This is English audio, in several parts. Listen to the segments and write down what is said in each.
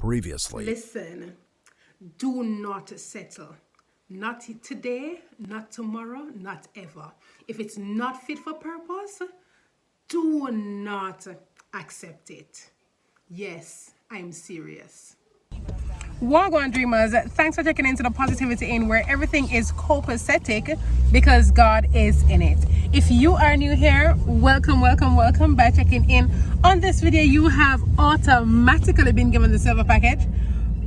Previously. Listen, do not settle. Not today, not tomorrow, not ever. If it's not fit for purpose, do not accept it. Yes, I'm serious. Wagwan Dreamers, thanks for checking into the Positivity Inn, where everything is copacetic because God is in it. If you are new here, welcome by checking in. On this video, you have automatically been given the silver package,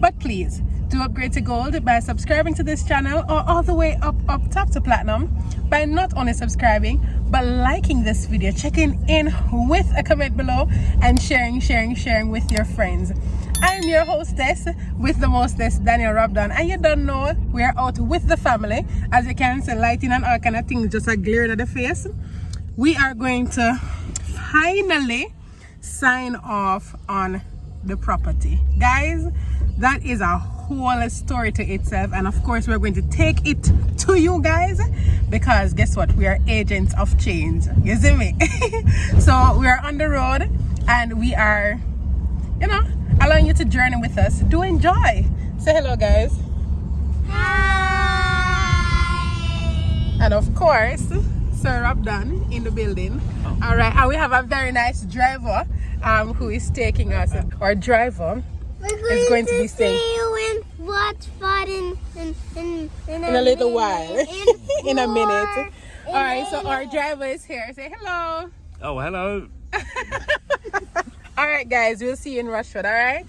but please do upgrade to gold by subscribing to this channel, or all the way up top to platinum by not only subscribing but liking this video, checking in with a comment below, and sharing with your friends. I'm your hostess with the mostest, Daniel Robdon, and you don't know we are out with the family. As you can see, lighting and all kind of things just are glaring at the face. We are going to finally sign off on the property, guys. That is a whole story to itself, and of course we're going to take it to you guys, because guess what, we are agents of change, you see me? So we are on the road and we are, allowing you to journey with us. Do enjoy. Say hello, guys. Hi. And of course, Sir Robdon in the building. All right, and we have a very nice driver who is taking us. Our driver is going to be saying in watch fun in a little while. In a minute. All right, so our driver is here. Say hello. Oh, hello. All right, guys, we'll see you in Rushford. All right.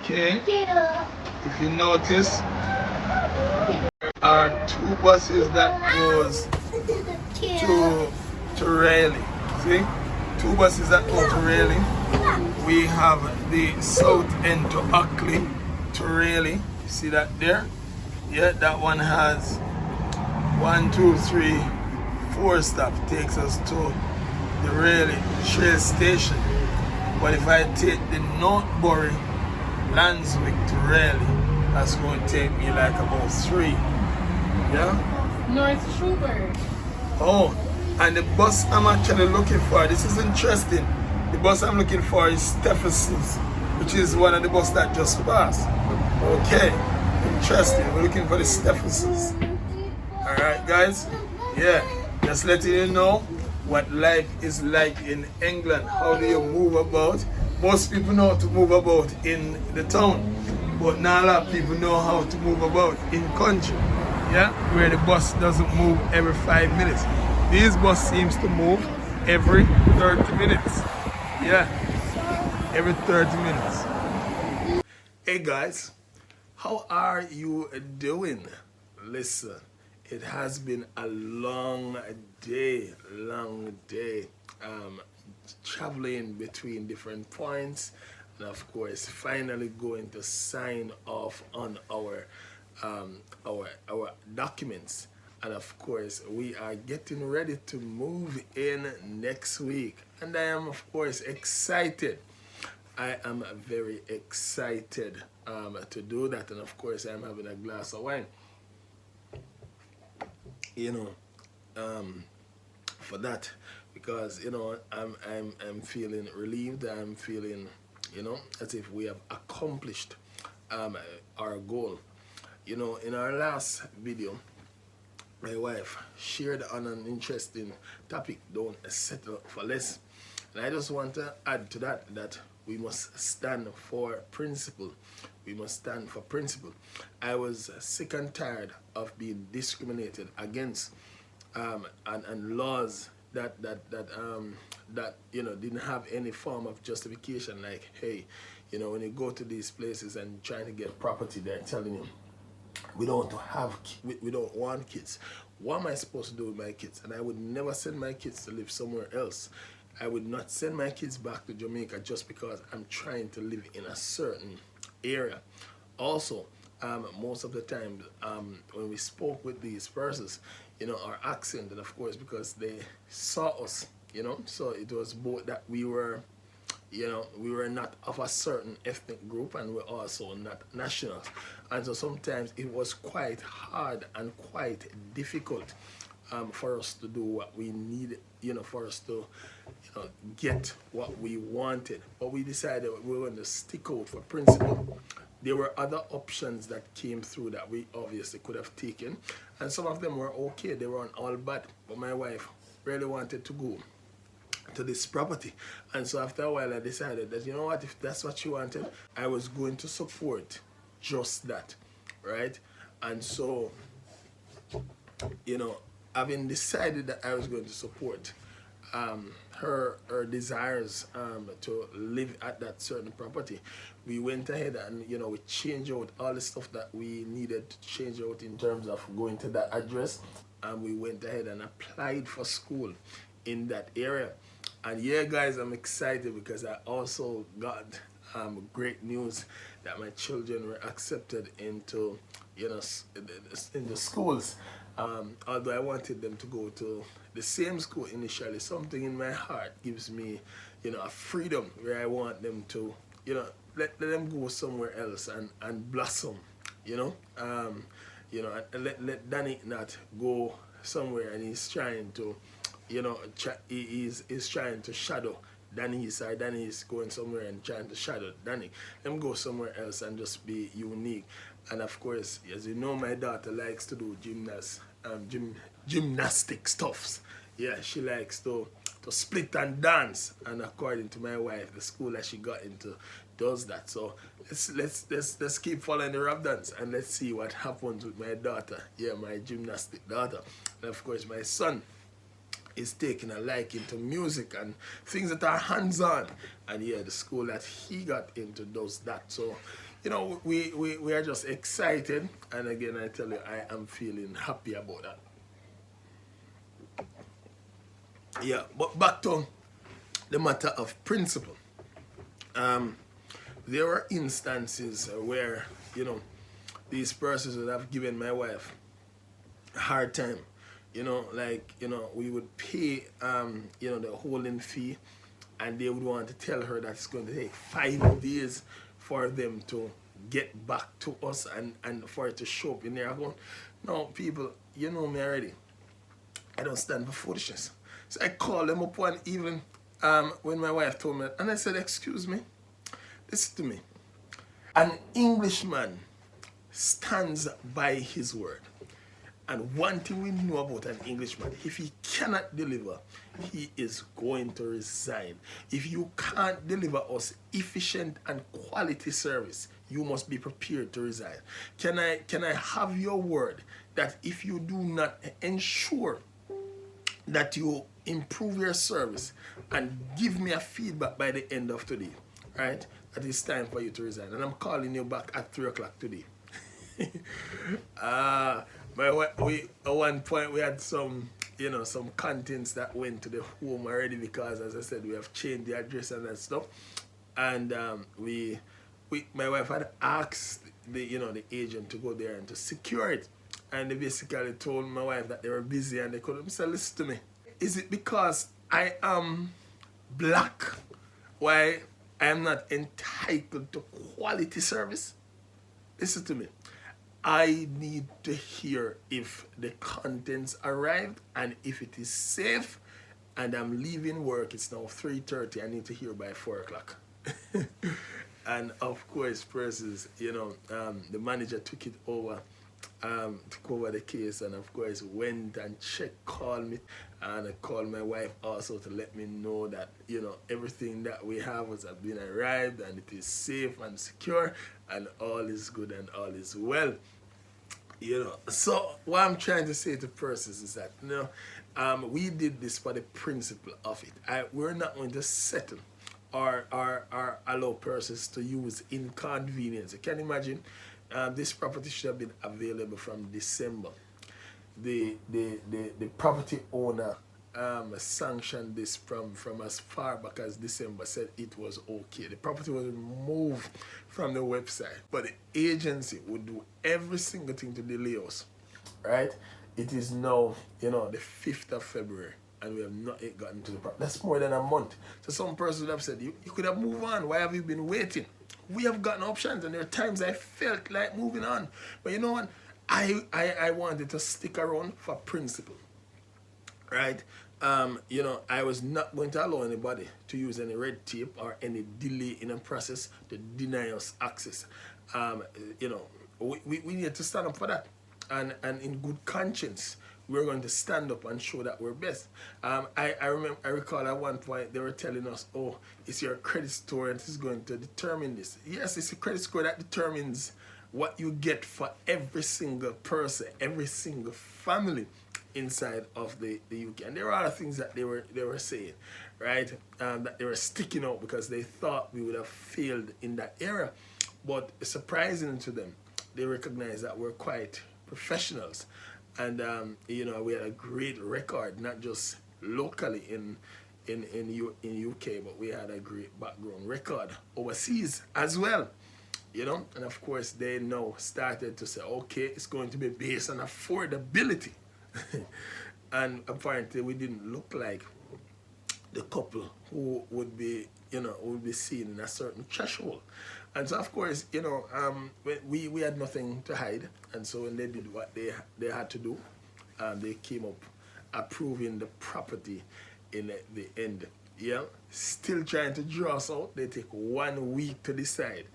Okay, if you notice, there are two buses that goes to Raleigh. See, two buses that go to Raleigh. We have the south end to Ockley to Raleigh. See that there? Yeah, that one has 1, 2, 3, 4 stops. Takes us to the Raleigh train station. But if I take the Northbury Landswick to Raleigh, that's going to take me like about 3. Yeah? North Schubert. Oh, and the bus I'm actually looking for, this is interesting. The bus I'm looking for is Steffenson's, which is one of the buses that just passed. Okay, interesting. We're looking for the Steffenson's. Alright, guys? Yeah, just letting you know what life is like in England. How do you move about? Most people know how to move about in the town, but not a lot of people know how to move about in country. Yeah, where the bus doesn't move every 5 minutes. This bus seems to move every 30 minutes. Yeah, every 30 minutes. Hey guys, how are you doing? Listen, it has been a long day, traveling between different points, and of course finally going to sign off on our documents. And of course we are getting ready to move in next week, and I am of course excited. I am very excited to do that, and of course I'm having a glass of wine, for that, because I'm feeling relieved. I'm feeling as if we have accomplished our goal. In our last video, my wife shared on an interesting topic: don't settle for less. And I just want to add to that that we must stand for principle. We must stand for principle. I was sick and tired of being discriminated against, and laws that didn't have any form of justification. Like, hey, when you go to these places and trying to get property, they're telling you we don't want kids. What am I supposed to do with my kids? And I would never send my kids to live somewhere else. I would not send my kids back to Jamaica just because I'm trying to live in a certain area. Also, most of the time, when we spoke with these persons, our accent, and of course because they saw us, so it was both that we were not of a certain ethnic group, and we're also not nationals. And so sometimes it was quite hard and quite difficult for us to do what we needed, for us to get what we wanted. But we decided we were going to stick out for principle. There were other options that came through that we obviously could have taken, and some of them were okay, they weren't all bad. But my wife really wanted to go to this property, and so after a while I decided that, what, if that's what she wanted, I was going to support just that, right? And so, having decided that I was going to support her desires to live at that certain property, we went ahead and we changed out all the stuff that we needed to change out in terms of going to that address, and we went ahead and applied for school in that area. And yeah, guys, I'm excited because I also got great news that my children were accepted into in the schools. Although I wanted them to go to the same school initially, something in my heart gives me a freedom where I want them to let them go somewhere else and blossom, and let Danny not go somewhere and he's trying to he's trying to shadow Danny is going somewhere and trying to shadow Danny. Let them go somewhere else and just be unique. And of course, as you know, my daughter likes to do gymnastic stuffs. Yeah, she likes to split and dance, and according to my wife, the school that she got into does that. So let's keep following the Robdons and let's see what happens with my daughter. Yeah, my gymnastic daughter. And of course, my son is taking a liking to music and things that are hands-on, and yeah, the school that he got into does that. So we are just excited, and again I tell you, I am feeling happy about that. Yeah, but back to the matter of principle. There were instances where these persons would have given my wife a hard time. We would pay the holding fee, and they would want to tell her that it's going to take 5 days for them to get back to us and for it to show up in their account. Now, people, you know me already. I don't stand for foolishness. So I called them up one evening when my wife told me that, and I said, excuse me, listen to me. An Englishman stands by his word. And one thing we know about an Englishman, if he cannot deliver, he is going to resign. If you can't deliver us efficient and quality service, you must be prepared to resign. Can I have your word that if you do not ensure that you improve your service and give me a feedback by the end of today, right? That it's time for you to resign. And I'm calling you back at 3 o'clock today. At one point we had some contents that went to the home already, because as I said, we have changed the address and that stuff. And my wife had asked the agent to go there and to secure it. And they basically told my wife that they were busy and they couldn't. So listen to me. Is it because I am black why I am not entitled to quality service? Listen to me. I need to hear if the contents arrived and if it is safe, and I'm leaving work. It's now 3:30. I need to hear by 4 o'clock. And of course, persons, the manager took over the case, and of course went and checked, called me, And I called my wife also to let me know that, you know, everything that we have has been arrived and it is safe and secure and all is good and all is well. You know, so what I'm trying to say to persons is that, you know, we did this for the principle of it. We're not going to settle or allow persons to use inconvenience. You can imagine this property should have been available from December. The property owner sanctioned this from as far back as December, said it was okay. The property was removed from the website, but the agency would do every single thing to delay us, right? It is now, you know, the 5th of February and we have not yet gotten to the property. That's more than a month. So some person would have said, you could have moved on. Why have you been waiting? We have gotten options and there are times I felt like moving on. But you know what? I wanted to stick around for principle, right? You know, I was not going to allow anybody to use any red tape or any delay in a process to deny us access. You know, we need to stand up for that. And in good conscience, we're going to stand up and show that we're best. I recall at one point they were telling us, oh, it's your credit score and it's going to determine this. Yes, it's a credit score that determines what you get for every single person, every single family inside of the UK. And there are other things that they were saying, right? That they were sticking out because they thought we would have failed in that area. But surprising to them, they recognize that we're quite professionals. And you know, we had a great record, not just locally in UK, but we had a great background record overseas as well. You know, and of course they now started to say, okay, it's going to be based on affordability. And apparently we didn't look like the couple who would be, you know, would be seen in a certain threshold. And so of course, you know, we had nothing to hide. And so when they did what they had to do, they came up approving the property in the end. Yeah, still trying to draw us out. They take 1 week to decide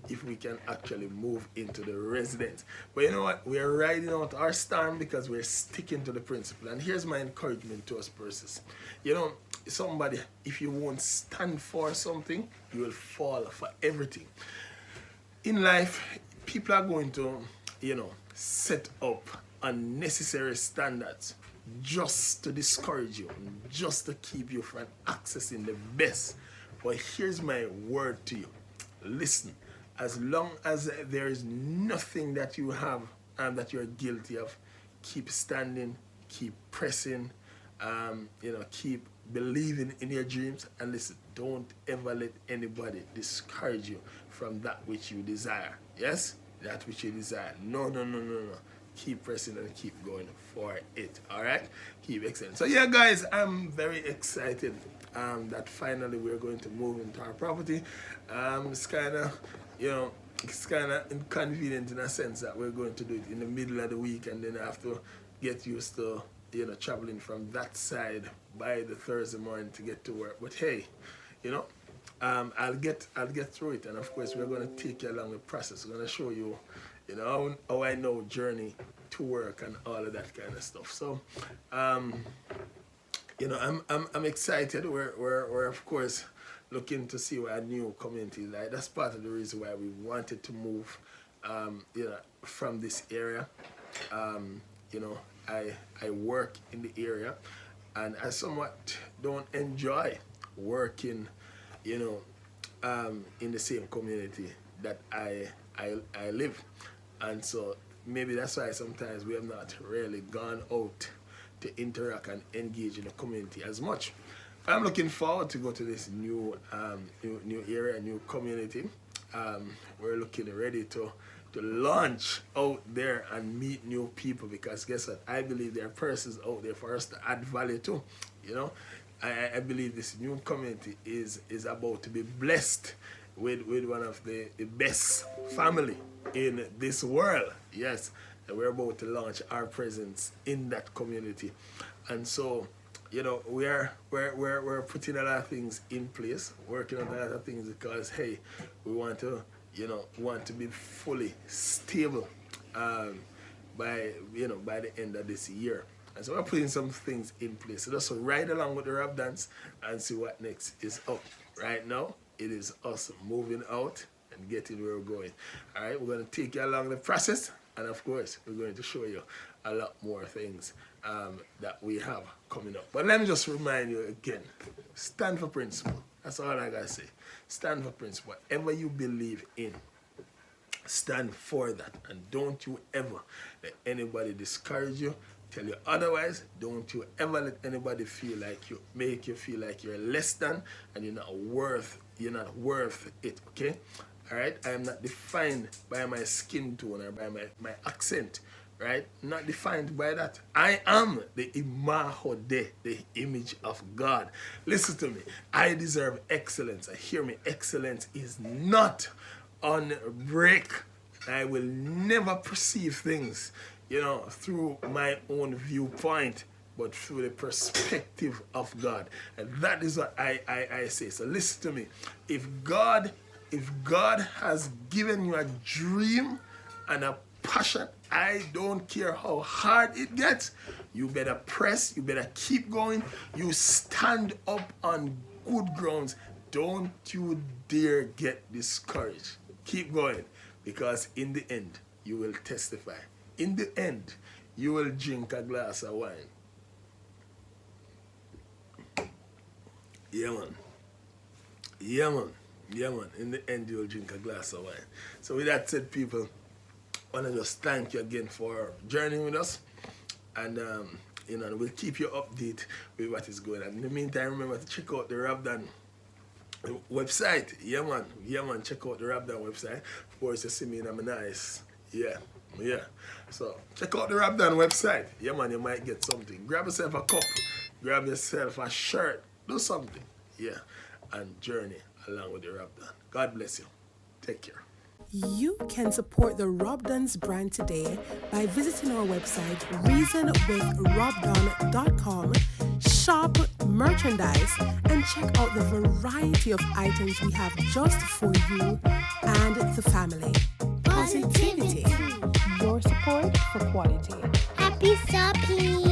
if we can actually move into the residence. But you know what? We are riding out our storm because we're sticking to the principle. And here's my encouragement to us persons. You know, somebody, if you won't stand for something, you will fall for everything. In life, people are going to, you know, set up unnecessary standards just to discourage you, just to keep you from accessing the best. But here's my word to you. Listen. As long as there is nothing that you have and that you're guilty of, keep standing, keep pressing, you know, keep believing in your dreams. And listen, don't ever let anybody discourage you from that which you desire. Yes? That which you desire. No. Keep pressing and keep going for it. All right? Keep excelling. So yeah, guys, I'm very excited that finally we're going to move into our property. It's kind of, you know, it's kind of inconvenient in a sense that we're going to do it in the middle of the week and then I have to get used to, you know, traveling from that side by the Thursday morning to get to work. But hey, you know, I'll get through it. And of course, we're going to take you along the process. We're going to show you, you know, how I know journey to work and all of that kind of stuff. So, you know, I'm excited. We're of course looking to see what a new community is like. That's part of the reason why we wanted to move, you know, from this area. You know, I work in the area, and I somewhat don't enjoy working, you know, in the same community that I live, and so maybe that's why sometimes we have not really gone out to interact and engage in the community as much. I'm looking forward to go to this new area, new community. We're looking ready to launch out there and meet new people because guess what? I believe there are persons out there for us to add value to. You know, I believe this new community is about to be blessed with one of the best family in this world. Yes, and we're about to launch our presence in that community, and so, you know, we're putting a lot of things in place, working on a lot of things because hey, we want to, you know, be fully stable by the end of this year. And so we're putting some things in place. So just ride along with the Robdons and see what next is up. Right now, it is us moving out and getting where we're going. All right, we're going to take you along the process. And of course, we're going to show you a lot more things that we have coming up. But let me just remind you again, stand for principle. That's all I got to say. Stand for principle. Whatever you believe in, stand for that. And don't you ever let anybody discourage you, tell you otherwise. Don't you ever let anybody make you feel like you're less than and you're not worth it, okay? All right, I am not defined by my skin tone or by my accent, right? Not defined by that. I am the imago Dei, the image of God. Listen to me. I deserve excellence. Hear me. Excellence is not on break. I will never perceive things, through my own viewpoint, but through the perspective of God. And that is what I say. So listen to me. If God has given you a dream and a passion, I don't care how hard it gets, you better press, you better keep going, you stand up on good grounds. Don't you dare get discouraged. Keep going, because in the end, you will testify. In the end, you will drink a glass of wine. Yeah, man. Yeah, man. Yeah, man. In the end, you'll drink a glass of wine. So with that said, people, I want to just thank you again for journeying with us. And, we'll keep you updated with what is going on. In the meantime, remember to check out the Robdon website. Yeah, man. Yeah, man. Check out the Robdon website. Of course, you see me in my nice. Yeah. So, check out the Robdon website. Yeah, man. You might get something. Grab yourself a cup. Grab yourself a shirt. Do something. Yeah. And journey along with the Robdon. God bless you. Take care. You can support the Robdons brand today by visiting our website reasonwithrobdon.com, shop merchandise, and check out the variety of items we have just for you and the family. Positivity, your support for quality. Happy shopping!